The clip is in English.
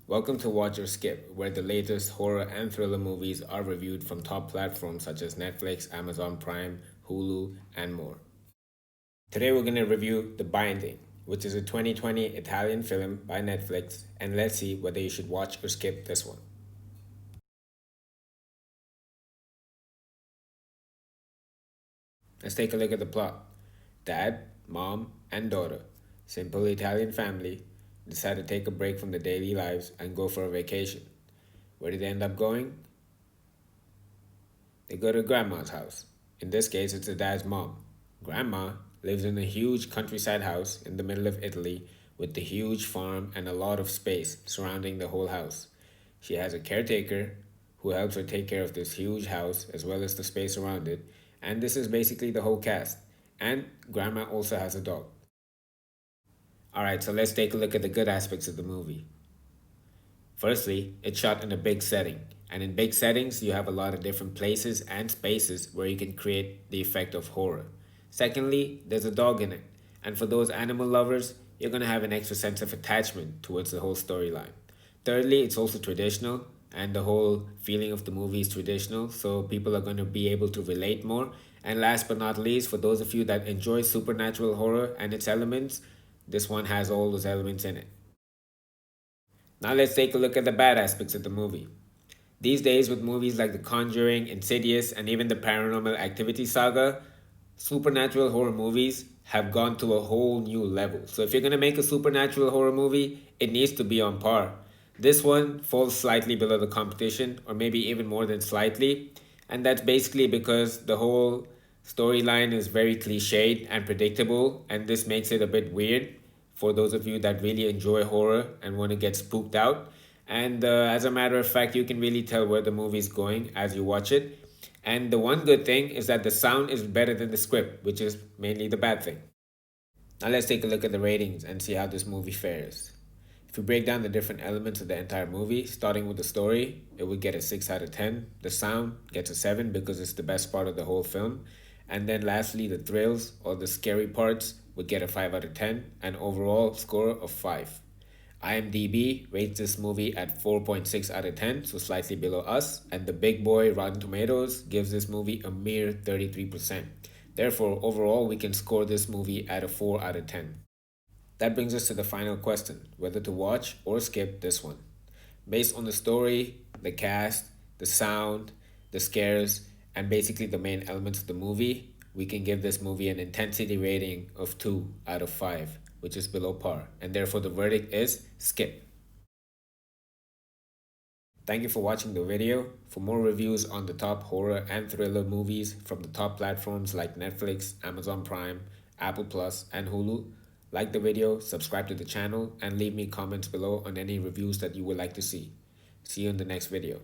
Welcome to Watch or Skip, where the latest horror and thriller movies are reviewed from top platforms such as Netflix, Amazon Prime, Hulu, and more. Today we're going to review The Binding, which is a 2020 Italian film by Netflix, and let's see whether you should watch or skip this one. Let's take a look at the plot. Dad, mom, and daughter, simple Italian family, decide to take a break from their daily lives and go for a vacation. Where did they end up going? They go to grandma's house. In this case, it's the dad's mom. Grandma lives in a huge countryside house in the middle of Italy with a huge farm and a lot of space surrounding the whole house. She has a caretaker who helps her take care of this huge house as well as the space around it, and this is basically the whole cast. And grandma also has a dog. Alright, so let's take a look at the good aspects of the movie. Firstly, it's shot in a big setting, and in big settings, you have a lot of different places and spaces where you can create the effect of horror. Secondly, there's a dog in it, and for those animal lovers, you're gonna have an extra sense of attachment towards the whole storyline. Thirdly, it's also traditional, and the whole feeling of the movie is traditional, so people are gonna be able to relate more. And last but not least, for those of you that enjoy supernatural horror and its elements, this one has all those elements in it. Now let's take a look at the bad aspects of the movie. These days, with movies like The Conjuring, Insidious, and even the Paranormal Activity saga, supernatural horror movies have gone to a whole new level. So if you're gonna make a supernatural horror movie, it needs to be on par. This one falls slightly below the competition, or maybe even more than slightly, and that's basically because the whole storyline is very cliched and predictable, and this makes it a bit weird for those of you that really enjoy horror and want to get spooked out. And as a matter of fact, you can really tell where the movie is going as you watch it. And the one good thing is that the sound is better than the script, which is mainly the bad thing. Now let's take a look at the ratings and see how this movie fares. If we break down the different elements of the entire movie, starting with the story, it would get a 6 out of 10. The sound gets a 7 because it's the best part of the whole film. And then lastly, the thrills or the scary parts would get a 5 out of 10, an overall score of 5. IMDb rates this movie at 4.6 out of 10, so slightly below us, and the big boy Rotten Tomatoes gives this movie a mere 33%. Therefore, overall, we can score this movie at a 4 out of 10. That brings us to the final question, whether to watch or skip this one. Based on the story, the cast, the sound, the scares, and basically the main elements of the movie, we can give this movie an intensity rating of 2 out of 5, which is below par, and therefore the verdict is skip. Thank you for watching the video. For more reviews on the top horror and thriller movies from the top platforms like Netflix, Amazon Prime, Apple Plus, and Hulu, like the video, subscribe to the channel, and leave me comments below on any reviews that you would like to see. See you in the next video.